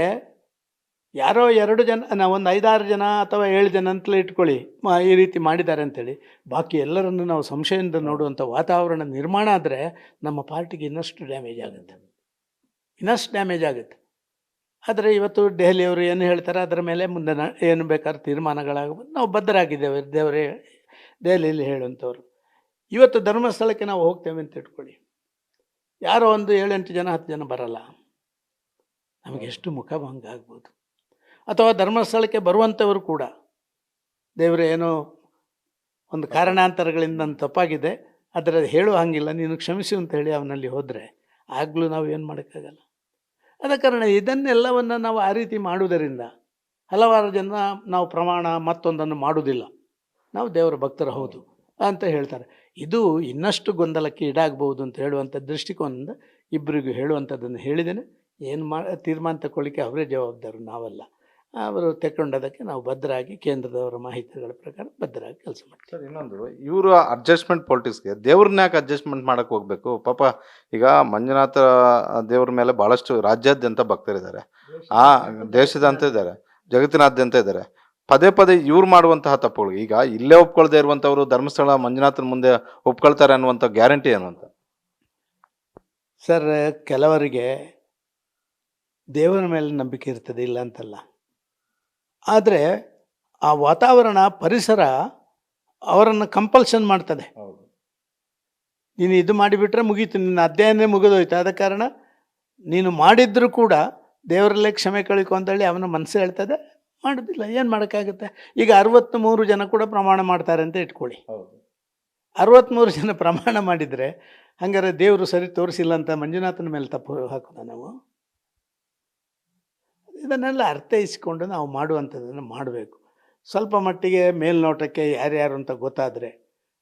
ಯಾರೋ 2 ಜನ, ನಾವು ಒಂದು 5-6 ಜನ ಅಥವಾ 7 ಜನ ಅಂತಲೇ ಇಟ್ಕೊಳ್ಳಿ, ಈ ರೀತಿ ಮಾಡಿದ್ದಾರೆ ಅಂಥೇಳಿ ಬಾಕಿ ಎಲ್ಲರನ್ನು ನಾವು ಸಂಶಯದಿಂದ ನೋಡುವಂಥ ವಾತಾವರಣ ನಿರ್ಮಾಣ ಆದರೆ ನಮ್ಮ ಪಾರ್ಟಿಗೆ ಇನ್ನಷ್ಟು ಡ್ಯಾಮೇಜ್ ಆಗುತ್ತೆ. ಆದರೆ ಇವತ್ತು ದೆಹಲಿಯವರು ಏನು ಹೇಳ್ತಾರೆ ಅದರ ಮೇಲೆ ಮುಂದೆ ಏನು ಬೇಕಾದ್ರೆ ತೀರ್ಮಾನಗಳಾಗಬಹುದು. ನಾವು ಬದ್ಧರಾಗಿದ್ದೇವೆ, ದೇವರೇ ದೆಹಲಿಯಲ್ಲಿ ಹೇಳುವಂಥವ್ರು. ಇವತ್ತು ಧರ್ಮಸ್ಥಳಕ್ಕೆ ನಾವು ಹೋಗ್ತೇವೆ ಅಂತ ಇಟ್ಕೊಳ್ಳಿ, ಯಾರೋ ಒಂದು 7-8 ಜನ 10 ಜನ ಬರಲ್ಲ, ನಮಗೆ ಎಷ್ಟು ಮುಖಭಂಗ ಆಗ್ಬೋದು. ಅಥವಾ ಧರ್ಮಸ್ಥಳಕ್ಕೆ ಬರುವಂಥವರು ಕೂಡ ದೇವರೇ ಏನೋ ಒಂದು ಕಾರಣಾಂತರಗಳಿಂದ ನನ್ನ ತಪ್ಪಾಗಿದೆ, ಅದರ ಹೇಳೋ ಹಾಗಿಲ್ಲ, ನೀನು ಕ್ಷಮಿಸು ಅಂತ ಹೇಳಿ ಅವನಲ್ಲಿ ಹೋದರೆ ಆಗಲೂ ನಾವು ಏನು ಮಾಡೋಕ್ಕಾಗಲ್ಲ. ಆದ ಕಾರಣ ಇದನ್ನೆಲ್ಲವನ್ನು ನಾವು ಆ ರೀತಿ ಮಾಡುವುದರಿಂದ ಹಲವಾರು ಜನ ನಾವು ಪ್ರಮಾಣ ಮತ್ತೊಂದನ್ನು ಮಾಡುವುದಿಲ್ಲ, ನಾವು ದೇವರ ಭಕ್ತರು ಹೌದು ಅಂತ ಹೇಳ್ತಾರೆ. ಇದು ಇನ್ನಷ್ಟು ಗೊಂದಲಕ್ಕೆ ಈಡಾಗಬಹುದು ಅಂತ ಹೇಳುವಂಥ ದೃಷ್ಟಿಕೋನದಿಂದ ಇಬ್ಬರಿಗೂ ಹೇಳುವಂಥದ್ದನ್ನು ಹೇಳಿದ್ದೇನೆ. ಏನು ತೀರ್ಮಾನ ತಗೊಳ್ಳಿಕ್ಕೆ ಅವರೇ ಜವಾಬ್ದಾರು, ನಾವಲ್ಲ. ಅವರು ತೆಕ್ಕೊಂಡೋದಕ್ಕೆ ನಾವು ಬದ್ಧರಾಗಿ ಕೇಂದ್ರದವರ ಮಾಹಿತಿಗಳ ಪ್ರಕಾರ ಬದ್ಧರಾಗಿ ಕೆಲಸ ಮಾಡ್ತೀವಿ. ಸರ್, ಇನ್ನೊಂದು, ಇವರು ಅಡ್ಜಸ್ಟ್ಮೆಂಟ್ ಪಾಲಿಟಿಕ್ಸ್ಗೆ ದೇವ್ರನ್ನ ಯಾಕೆ ಅಡ್ಜಸ್ಟ್ಮೆಂಟ್ ಮಾಡಕ್ಕೆ ಹೋಗ್ಬೇಕು? ಪಾಪ ಈಗ ಮಂಜುನಾಥ ದೇವ್ರ ಮೇಲೆ ಭಾಳಷ್ಟು ರಾಜ್ಯಾದ್ಯಂತ ಭಕ್ತರಿದ್ದಾರೆ, ಆ ದೇಶದಾದ್ಯಂತ ಇದ್ದಾರೆ, ಜಗತ್ತಿನಾದ್ಯಂತ ಇದ್ದಾರೆ. ಪದೇ ಪದೇ ಇವ್ರು ಮಾಡುವಂತಹ ತಪ್ಪುಗಳು, ಈಗ ಇಲ್ಲೇ ಒಪ್ಕೊಳ್ದೇ ಇರುವಂಥವ್ರು ಧರ್ಮಸ್ಥಳ ಮಂಜುನಾಥನ ಮುಂದೆ ಒಪ್ಕೊಳ್ತಾರೆ ಅನ್ನುವಂಥ ಗ್ಯಾರಂಟಿ ಏನು ಅಂತ? ಸರ್, ಕೆಲವರಿಗೆ ದೇವರ ಮೇಲೆ ನಂಬಿಕೆ ಇರ್ತದೆ, ಇಲ್ಲ ಅಂತಲ್ಲ. ಆದರೆ ಆ ವಾತಾವರಣ, ಪರಿಸರ ಅವರನ್ನು ಕಂಪಲ್ಷನ್ ಮಾಡ್ತದೆ. ನೀನು ಇದು ಮಾಡಿಬಿಟ್ರೆ ಮುಗೀತು, ನಿನ್ನ ಅಧ್ಯಯನ ಮುಗಿದೋಯ್ತು. ಆದ ಕಾರಣ ನೀನು ಮಾಡಿದ್ರೂ ಕೂಡ ದೇವರಲ್ಲೇ ಕ್ಷಮೆ ಕಳಿಕೊ ಅಂತೇಳಿ ಅವನ ಮನಸ್ಸು ಹೇಳ್ತದೆ, ಮಾಡೋದಿಲ್ಲ. ಏನು ಮಾಡೋಕ್ಕಾಗುತ್ತೆ? ಈಗ 63 ಜನ ಕೂಡ ಪ್ರಮಾಣ ಮಾಡ್ತಾರೆ ಅಂತ ಇಟ್ಕೊಳ್ಳಿ. 63 ಜನ ಪ್ರಮಾಣ ಮಾಡಿದರೆ ಹಂಗಾರೆ ದೇವರು ಸರಿ ತೋರಿಸಿಲ್ಲ ಅಂತ ಮಂಜುನಾಥನ ಮೇಲೆ ತಪ್ಪು ಹಾಕೋದ ನಾವು? ಇದನ್ನೆಲ್ಲ ಅರ್ಥೈಸಿಕೊಂಡು ನಾವು ಮಾಡುವಂಥದ್ದನ್ನು ಮಾಡಬೇಕು. ಸ್ವಲ್ಪ ಮಟ್ಟಿಗೆ ಮೇಲ್ನೋಟಕ್ಕೆ ಯಾರ್ಯಾರು ಅಂತ ಗೊತ್ತಾದರೆ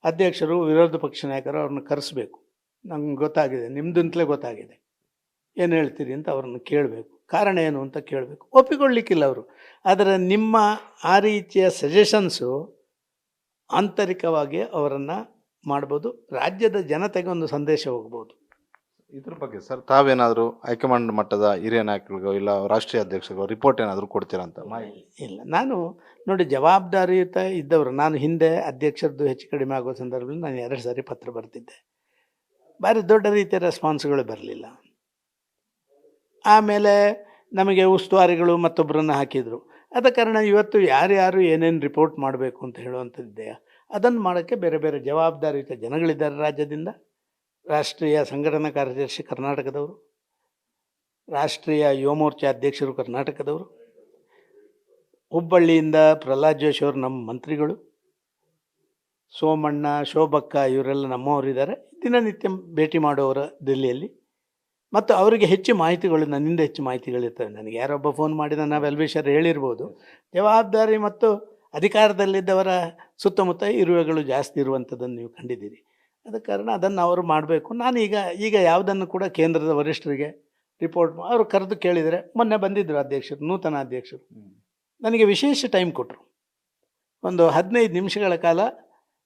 ಅಧ್ಯಕ್ಷರು, ವಿರೋಧ ಪಕ್ಷ ನಾಯಕರು ಅವ್ರನ್ನ ಕರೆಸಬೇಕು. ನಂಗೆ ಗೊತ್ತಾಗಿದೆ, ನಿಮ್ಮದಂತಲೇ ಗೊತ್ತಾಗಿದೆ, ಏನು ಹೇಳ್ತೀರಿ ಅಂತ ಅವ್ರನ್ನ ಕೇಳಬೇಕು. ಕಾರಣ ಏನು ಅಂತ ಕೇಳಬೇಕು. ಒಪ್ಪಿಕೊಳ್ಳಿಕ್ಕಿಲ್ಲ ಅವರು. ಆದರೆ ನಿಮ್ಮ ಆ ರೀತಿಯ ಸಜೆಷನ್ಸು ಆಂತರಿಕವಾಗಿ ಅವರನ್ನು ಮಾಡ್ಬೋದು, ರಾಜ್ಯದ ಜನತೆಗೆ ಒಂದು ಸಂದೇಶ ಹೋಗ್ಬೋದು. ಇದ್ರ ಬಗ್ಗೆ ಸರ್ ತಾವೇನಾದರೂ ಹೈಕಮಾಂಡ್ ಮಟ್ಟದ ಹಿರಿಯ ನಾಯಕರಿಗೋ ಇಲ್ಲ ರಾಷ್ಟ್ರೀಯ ಅಧ್ಯಕ್ಷರಿಗೋ ರಿಪೋರ್ಟ್ ಏನಾದರೂ ಕೊಡ್ತೀರಾ ಅಂತ? ಇಲ್ಲ, ನಾನು ನೋಡಿ ಜವಾಬ್ದಾರಿಯುತ ಇದ್ದವರು. ನಾನು ಹಿಂದೆ ಅಧ್ಯಕ್ಷರದ್ದು ಹೆಚ್ಚು ಕಡಿಮೆ ಆಗೋ ಸಂದರ್ಭದಲ್ಲಿ ನಾನು 2 ಸಾರಿ ಪತ್ರ ಬರ್ತಿದ್ದೆ. ಭಾರಿ ದೊಡ್ಡ ರೀತಿಯ ರೆಸ್ಪಾನ್ಸ್ಗಳು ಬರಲಿಲ್ಲ. ಆಮೇಲೆ ನಮಗೆ ಉಸ್ತುವಾರಿಗಳು ಮತ್ತೊಬ್ಬರನ್ನು ಹಾಕಿದರು. ಆದ ಕಾರಣ ಇವತ್ತು ಯಾರ್ಯಾರು ಏನೇನು ರಿಪೋರ್ಟ್ ಮಾಡಬೇಕು ಅಂತ ಹೇಳುವಂಥದ್ದಿದೆಯಾ ಅದನ್ನು ಮಾಡೋಕ್ಕೆ ಬೇರೆ ಬೇರೆ ಜವಾಬ್ದಾರಿಯುತ ಜನಗಳಿದ್ದಾರೆ ರಾಜ್ಯದಿಂದ. ರಾಷ್ಟ್ರೀಯ ಸಂಘಟನಾ ಕಾರ್ಯದರ್ಶಿ ಕರ್ನಾಟಕದವರು, ರಾಷ್ಟ್ರೀಯ ಯುವ ಮೋರ್ಚಾ ಅಧ್ಯಕ್ಷರು ಕರ್ನಾಟಕದವರು, ಹುಬ್ಬಳ್ಳಿಯಿಂದ ಪ್ರಹ್ಲಾದ್ ಜೋಶಿ ಅವರು ನಮ್ಮ ಮಂತ್ರಿಗಳು, ಸೋಮಣ್ಣ, ಶೋಭಕ್ಕ ಇವರೆಲ್ಲ ನಮ್ಮವರಿದ್ದಾರೆ. ದಿನನಿತ್ಯ ಭೇಟಿ ಮಾಡೋರು ದಿಲ್ಲಿಯಲ್ಲಿ. ಮತ್ತು ಅವರಿಗೆ ಹೆಚ್ಚು ಮಾಹಿತಿಗಳು, ನನ್ನಿಂದ ಹೆಚ್ಚು ಮಾಹಿತಿಗಳಿರ್ತವೆ. ನನಗೆ ಯಾರೊಬ್ಬ ಫೋನ್ ಮಾಡಿದ ನಾವು ಎಲ್ವಿಷರ್ ಹೇಳಿರ್ಬೋದು. ಜವಾಬ್ದಾರಿ ಮತ್ತು ಅಧಿಕಾರದಲ್ಲಿದ್ದವರ ಸುತ್ತಮುತ್ತ ಇರುವೆಗಳು ಜಾಸ್ತಿ ಇರುವಂಥದ್ದನ್ನು ನೀವು ಕಂಡಿದ್ದೀರಿ. ಆದ ಕಾರಣ ಅದನ್ನು ಅವರು ಮಾಡಬೇಕು. ನಾನು ಈಗ ಯಾವುದನ್ನು ಕೂಡ ಕೇಂದ್ರದ ವರಿಷ್ಠರಿಗೆ ರಿಪೋರ್ಟ್ ಅವರು ಕರೆದು ಕೇಳಿದರೆ, ಮೊನ್ನೆ ಬಂದಿದ್ದರು ಅಧ್ಯಕ್ಷರು, ನೂತನ ಅಧ್ಯಕ್ಷರು, ನನಗೆ ವಿಶೇಷ ಟೈಮ್ ಕೊಟ್ಟರು. ಒಂದು 15 ನಿಮಿಷಗಳ ಕಾಲ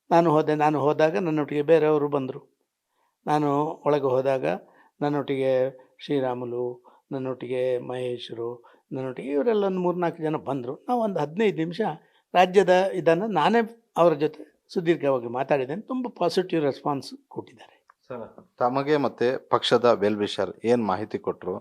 ನಾನು ಹೋದಾಗ ನನ್ನೊಟ್ಟಿಗೆ ಬೇರೆಯವರು ಬಂದರು. ನಾನು ಒಳಗೆ ಹೋದಾಗ ನನ್ನೊಟ್ಟಿಗೆ ಶ್ರೀರಾಮುಲು, ನನ್ನೊಟ್ಟಿಗೆ ಮಹೇಶರು, ನನ್ನೊಟ್ಟಿಗೆ ಇವರೆಲ್ಲ ಒಂದು 3-4 ಜನ ಬಂದರು. ನಾವು ಒಂದು 15 ನಿಮಿಷ ರಾಜ್ಯದ ಇದನ್ನು ನಾನೇ ಅವರ ಜೊತೆ ಸುದೀರ್ಘವಾಗಿ ಮಾತಾಡಿದ್ದೇನೆ. ತುಂಬ ಪಾಸಿಟಿವ್ ರೆಸ್ಪಾನ್ಸ್ ಕೊಟ್ಟಿದ್ದಾರೆ. ಸರ್, ತಮಗೆ ಮತ್ತು ಪಕ್ಷದ ವೆಲ್ ವಿಷರ್ ಏನು ಮಾಹಿತಿ ಕೊಟ್ಟರು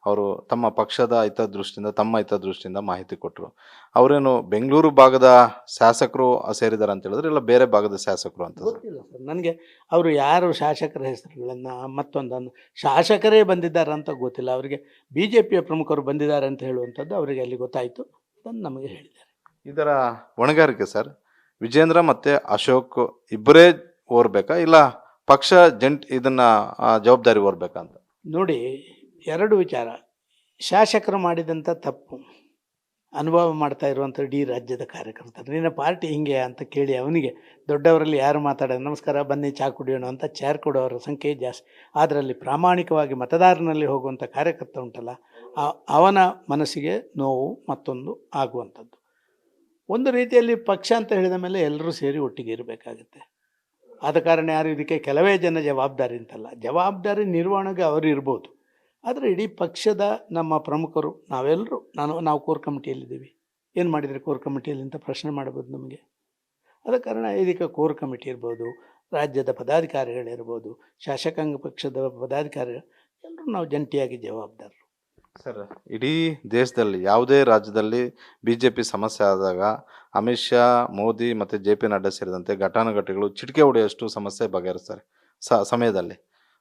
ಅವರು ತಮ್ಮ ಪಕ್ಷದ ಹಿತದೃಷ್ಟಿಯಿಂದ ತಮ್ಮ ಹಿತದೃಷ್ಟಿಯಿಂದ ಮಾಹಿತಿ ಕೊಟ್ಟರು. ಅವರೇನು ಬೆಂಗಳೂರು ಭಾಗದ ಶಾಸಕರು ಸೇರಿದ್ದಾರೆ ಅಂತ ಹೇಳಿದ್ರೆ, ಇಲ್ಲ ಬೇರೆ ಭಾಗದ ಶಾಸಕರು ಅಂತ? ಗೊತ್ತಿಲ್ಲ ಸರ್ ನನಗೆ. ಅವರು ಯಾರು ಶಾಸಕರ ಹೆಸರುಗಳನ್ನು ಮತ್ತೊಂದನ್ನು ಶಾಸಕರೇ ಬಂದಿದ್ದಾರೆ ಅಂತ ಗೊತ್ತಿಲ್ಲ. ಅವರಿಗೆ ಬಿ ಜೆ ಪಿಯ ಪ್ರಮುಖರು ಬಂದಿದ್ದಾರೆ ಅಂತ ಹೇಳುವಂಥದ್ದು ಅವರಿಗೆ ಅಲ್ಲಿ ಗೊತ್ತಾಯಿತು, ಅದನ್ನು ನಮಗೆ ಹೇಳಿದ್ದಾರೆ. ಇದರ ಹೊಣೆಗಾರಿಕೆ ಸರ್ ವಿಜೇಂದ್ರ ಮತ್ತೆ ಅಶೋಕ್ ಇಬ್ಬರೇ ಓರ್ಬೇಕಾ, ಇಲ್ಲ ಪಕ್ಷ ಇದನ್ನ ಜವಾಬ್ದಾರಿ ಓರ್ಬೇಕಾ ಅಂತ? ನೋಡಿ, ಎರಡು ವಿಚಾರ. ಶಾಸಕರು ಮಾಡಿದಂಥ ತಪ್ಪು ಅನುಭವ ಮಾಡ್ತಾ ಇರುವಂಥ ಇಡೀ ರಾಜ್ಯದ ಕಾರ್ಯಕರ್ತರು, ನಿನ್ನ ಪಾರ್ಟಿ ಹಿಂಗೆ ಅಂತ ಕೇಳಿ ಅವನಿಗೆ ದೊಡ್ಡವರಲ್ಲಿ ಯಾರು ಮಾತಾಡೋದು, ನಮಸ್ಕಾರ ಬನ್ನಿ ಚಾ ಕುಡಿಯೋಣ ಅಂತ ಚೇರ್ ಕೊಡೋರ ಸಂಖ್ಯೆ ಜಾಸ್ತಿ. ಅದರಲ್ಲಿ ಪ್ರಾಮಾಣಿಕವಾಗಿ ಮತದಾರನಲ್ಲಿ ಹೋಗುವಂಥ ಕಾರ್ಯಕರ್ತ ಉಂಟಲ್ಲ, ಅವನ ಮನಸ್ಸಿಗೆ ನೋವು ಮತ್ತೊಂದು ಆಗುವಂಥದ್ದು. ಒಂದು ರೀತಿಯಲ್ಲಿ ಪಕ್ಷ ಅಂತ ಹೇಳಿದ ಮೇಲೆ ಎಲ್ಲರೂ ಸೇರಿ ಒಟ್ಟಿಗೆ ಇರಬೇಕಾಗುತ್ತೆ. ಆದ ಕಾರಣ ಯಾರು ಇದಕ್ಕೆ ಕೆಲವೇ ಜನ ಜವಾಬ್ದಾರಿ ಅಂತಲ್ಲ, ಜವಾಬ್ದಾರಿ ನಿರ್ವಹಣೆಗೆ ಅವರು ಇರ್ಬೋದು. ಆದರೆ ಇಡೀ ಪಕ್ಷದ ನಮ್ಮ ಪ್ರಮುಖರು ನಾವೆಲ್ಲರೂ ನಾವು ಕೋರ್ ಕಮಿಟಿಯಲ್ಲಿದ್ದೀವಿ. ಏನು ಮಾಡಿದರೆ ಕೋರ್ ಕಮಿಟಿಯಲ್ಲಿ ಅಂತ ಪ್ರಶ್ನೆ ಮಾಡ್ಬೋದು ನಮಗೆ. ಆದ ಕಾರಣ ಇದಕ್ಕೆ ಕೋರ್ ಕಮಿಟಿ ಇರ್ಬೋದು, ರಾಜ್ಯದ ಪದಾಧಿಕಾರಿಗಳಿರ್ಬೋದು, ಶಾಸಕಾಂಗ ಪಕ್ಷದ ಪದಾಧಿಕಾರಿಗಳು, ಎಲ್ಲರೂ ನಾವು ಜಂಟಿಯಾಗಿ ಜವಾಬ್ದಾರರು. ಸರ್, ಇಡೀ ದೇಶದಲ್ಲಿ ಯಾವುದೇ ರಾಜ್ಯದಲ್ಲಿ BJP ಸಮಸ್ಯೆ ಆದಾಗ ಅಮಿತ್ ಶಾ, ಮೋದಿ ಮತ್ತು JP ನಡ್ಡಾ ಸೇರಿದಂತೆ ಘಟಾನುಘಟಿಗಳು ಚಿಟಿಕೆ ಹೊಡೆಯಷ್ಟು ಸಮಸ್ಯೆ ಬಗೆಹರಿಸ್ತಾರೆ ಸಮಯದಲ್ಲಿ.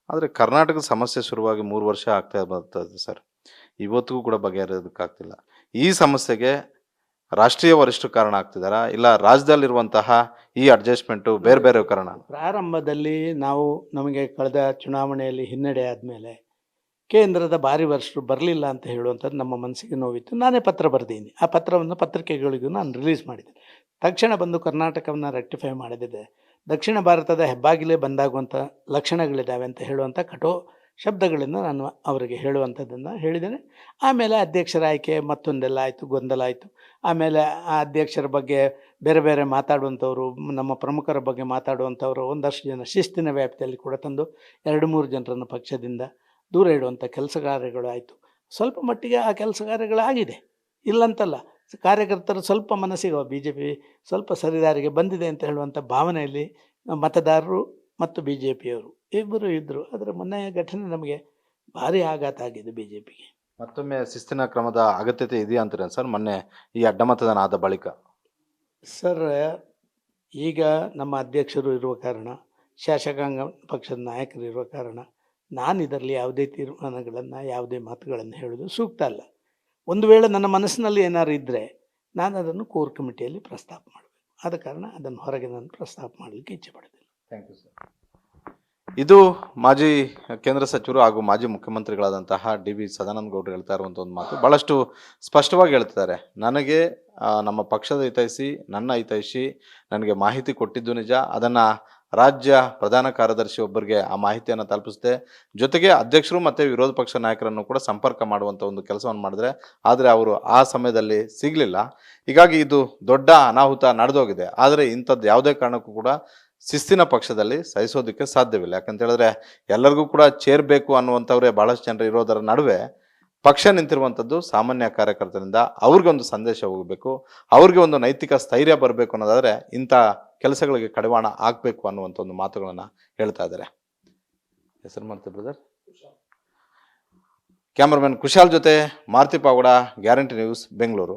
ಆದರೆ ಕರ್ನಾಟಕದ ಸಮಸ್ಯೆ ಶುರುವಾಗಿ 3 ವರ್ಷ ಆಗ್ತಾ ಬರ್ತದೆ ಸರ್, ಇವತ್ತಿಗೂ ಕೂಡ ಬಗೆಹರಿಯೋದಕ್ಕಾಗ್ತಿಲ್ಲ. ಈ ಸಮಸ್ಯೆಗೆ ರಾಷ್ಟ್ರೀಯ ವರಿಷ್ಠರು ಕಾರಣ ಆಗ್ತಿದಾರಾ, ಇಲ್ಲ ರಾಜ್ಯದಲ್ಲಿರುವಂತಹ ಈ ಅಡ್ಜಸ್ಟ್ಮೆಂಟು ಬೇರೆ ಬೇರೆ ಕಾರಣ? ಪ್ರಾರಂಭದಲ್ಲಿ ನಮಗೆ ಕಳೆದ ಚುನಾವಣೆಯಲ್ಲಿ ಹಿನ್ನಡೆ ಆದಮೇಲೆ ಕೇಂದ್ರದ ಭಾರಿ ವರ್ಷರು ಬರಲಿಲ್ಲ ಅಂತ ಹೇಳುವಂಥದ್ದು ನಮ್ಮ ಮನಸ್ಸಿಗೆ ನೋವಿತ್ತು. ನಾನೇ ಪತ್ರ ಬರೆದೀನಿ. ಆ ಪತ್ರವನ್ನು ಪತ್ರಿಕೆಗಳಿಗೂ ನಾನು ರಿಲೀಸ್ ಮಾಡಿದ್ದೆ. ತಕ್ಷಣ ಬಂದು ಕರ್ನಾಟಕವನ್ನು ರೆಕ್ಟಿಫೈ ಮಾಡಿದೆ. ದಕ್ಷಿಣ ಭಾರತದ ಹೆಬ್ಬಾಗಿಲೇ ಬಂದಾಗುವಂಥ ಲಕ್ಷಣಗಳಿದ್ದಾವೆ ಅಂತ ಹೇಳುವಂಥ ಶಬ್ದಗಳಿಂದ ನಾನು ಅವರಿಗೆ ಹೇಳುವಂಥದ್ದನ್ನು ಹೇಳಿದ್ದೇನೆ. ಆಮೇಲೆ ಅಧ್ಯಕ್ಷರ ಆಯ್ಕೆ ಮತ್ತೊಂದೆಲ್ಲ ಆಯಿತು, ಗೊಂದಲ ಆಯಿತು. ಆಮೇಲೆ ಆ ಅಧ್ಯಕ್ಷರ ಬಗ್ಗೆ ಬೇರೆ ಬೇರೆ ಮಾತಾಡುವಂಥವ್ರು, ನಮ್ಮ ಪ್ರಮುಖರ ಬಗ್ಗೆ ಮಾತಾಡುವಂಥವ್ರು ಒಂದಷ್ಟು ಜನ ಶಿಸ್ತಿನ ವ್ಯಾಪ್ತಿಯಲ್ಲಿ ಕೂಡ ತಂದು 2-3 ಜನರನ್ನು ಪಕ್ಷದಿಂದ ದೂರ ಇಡುವಂಥ ಕೆಲಸ ಕಾರ್ಯಗಳು ಆಯಿತು. ಸ್ವಲ್ಪ ಮಟ್ಟಿಗೆ ಆ ಕೆಲಸ ಕಾರ್ಯಗಳಾಗಿದೆ, ಇಲ್ಲಂತಲ್ಲ. ಕಾರ್ಯಕರ್ತರು ಸ್ವಲ್ಪ ಮನಸ್ಸಿಗೆ BJP ಸ್ವಲ್ಪ ಸರಿದಾರಿಗೆ ಬಂದಿದೆ ಅಂತ ಹೇಳುವಂಥ ಭಾವನೆಯಲ್ಲಿ ಮತದಾರರು ಮತ್ತು BJPಯವರು ಇಬ್ಬರು ಇದ್ದರು. ಅದರ ಮೊನ್ನೆಯ ಘಟನೆ ನಮಗೆ ಭಾರಿ ಆಘಾತ ಆಗಿದೆ BJPಗೆ. ಮತ್ತೊಮ್ಮೆ ಶಿಸ್ತಿನ ಕ್ರಮದ ಅಗತ್ಯತೆ ಇದೆಯಾ ಅಂತಾರೆ ಸರ್ ಮೊನ್ನೆ ಈ ಅಡ್ಡಮತದಾನ ಆದ ಬಳಿಕ? ಸರ್, ಈಗ ನಮ್ಮ ಅಧ್ಯಕ್ಷರು ಇರುವ ಕಾರಣ, ಶಾಸಕಾಂಗ ಪಕ್ಷದ ನಾಯಕರು ಇರುವ ಕಾರಣ ನಾನು ಇದರಲ್ಲಿ ಯಾವುದೇ ತೀರ್ಮಾನಗಳನ್ನು, ಯಾವುದೇ ಮಾತುಗಳನ್ನು ಹೇಳೋದು ಸೂಕ್ತ ಅಲ್ಲ. ಒಂದು ವೇಳೆ ನನ್ನ ಮನಸ್ಸಿನಲ್ಲಿ ಏನಾದ್ರು ಇದ್ದರೆ ನಾನು ಅದನ್ನು ಕೋರ್ ಕಮಿಟಿಯಲ್ಲಿ ಪ್ರಸ್ತಾಪ ಮಾಡಬೇಕು. ಆದ ಕಾರಣ ಅದನ್ನು ಹೊರಗೆ ನಾನು ಪ್ರಸ್ತಾಪ ಮಾಡಲಿಕ್ಕೆ ಇಚ್ಛೆ ಪಡೋದಿಲ್ಲ. Thank you sir. ಇದು ಮಾಜಿ ಕೇಂದ್ರ ಸಚಿವರು ಹಾಗೂ ಮಾಜಿ ಮುಖ್ಯಮಂತ್ರಿಗಳಾದಂತಹ DV ಸದಾನಂದ ಗೌಡರು ಹೇಳ್ತಾ ಇರುವಂಥ ಒಂದು ಮಾತು ಭಾಳಷ್ಟು ಸ್ಪಷ್ಟವಾಗಿ ಹೇಳ್ತಿದ್ದಾರೆ. ನನಗೆ ನಮ್ಮ ಪಕ್ಷದ ಹಿತೈಷಿ, ನನ್ನ ಹಿತೈಷಿ ನನಗೆ ಮಾಹಿತಿ ಕೊಟ್ಟಿದ್ದು ನಿಜ. ಅದನ್ನು ರಾಜ್ಯ ಪ್ರಧಾನ ಕಾರ್ಯದರ್ಶಿ ಒಬ್ಬರಿಗೆ ಆ ಮಾಹಿತಿಯನ್ನು ತಲುಪಿಸಿದೆ. ಜೊತೆಗೆ ಅಧ್ಯಕ್ಷರು ಮತ್ತು ವಿರೋಧ ಪಕ್ಷ ನಾಯಕರನ್ನು ಕೂಡ ಸಂಪರ್ಕ ಮಾಡುವಂಥ ಒಂದು ಕೆಲಸವನ್ನು ಮಾಡಿದ್ರೆ, ಆದರೆ ಅವರು ಆ ಸಮಯದಲ್ಲಿ ಸಿಗಲಿಲ್ಲ. ಹೀಗಾಗಿ ಇದು ದೊಡ್ಡ ಅನಾಹುತ ನಡೆದೋಗಿದೆ. ಆದರೆ ಇಂಥದ್ದು ಯಾವುದೇ ಕಾರಣಕ್ಕೂ ಕೂಡ ಶಿಸ್ತಿನ ಪಕ್ಷದಲ್ಲಿ ಸಹಿಸೋದಕ್ಕೆ ಸಾಧ್ಯವಿಲ್ಲ. ಯಾಕಂತ ಹೇಳಿದ್ರೆ ಎಲ್ಲರಿಗೂ ಕೂಡ ಚೇರ್ ಬೇಕು ಅನ್ನುವಂಥವ್ರೆ ಭಾಳಷ್ಟು ಜನರು ಇರೋದರ ನಡುವೆ ಪಕ್ಷ ನಿಂತಿರುವಂಥದ್ದು ಸಾಮಾನ್ಯ ಕಾರ್ಯಕರ್ತರಿಂದ ಅವ್ರಿಗೊಂದು ಸಂದೇಶ ಹೋಗಬೇಕು, ಅವ್ರಿಗೆ ಒಂದು ನೈತಿಕ ಸ್ಥೈರ್ಯ ಬರಬೇಕು ಅನ್ನೋದಾದರೆ ಇಂಥ ಕೆಲಸಗಳಿಗೆ ಕಡಿವಾಣ ಆಗಬೇಕು ಅನ್ನುವಂಥ ಒಂದು ಮಾತುಗಳನ್ನು ಹೇಳ್ತಾ ಇದ್ದಾರೆ. ಹೆಸರು ಮತ್ತೆ ಬ್ರದರ್? ಕ್ಯಾಮರಾಮನ್ ಕುಶಾಲ್ ಜೊತೆ ಮಾರುತಿ ಪಾವಗಡ, ಗ್ಯಾರಂಟಿ ನ್ಯೂಸ್, ಬೆಂಗಳೂರು.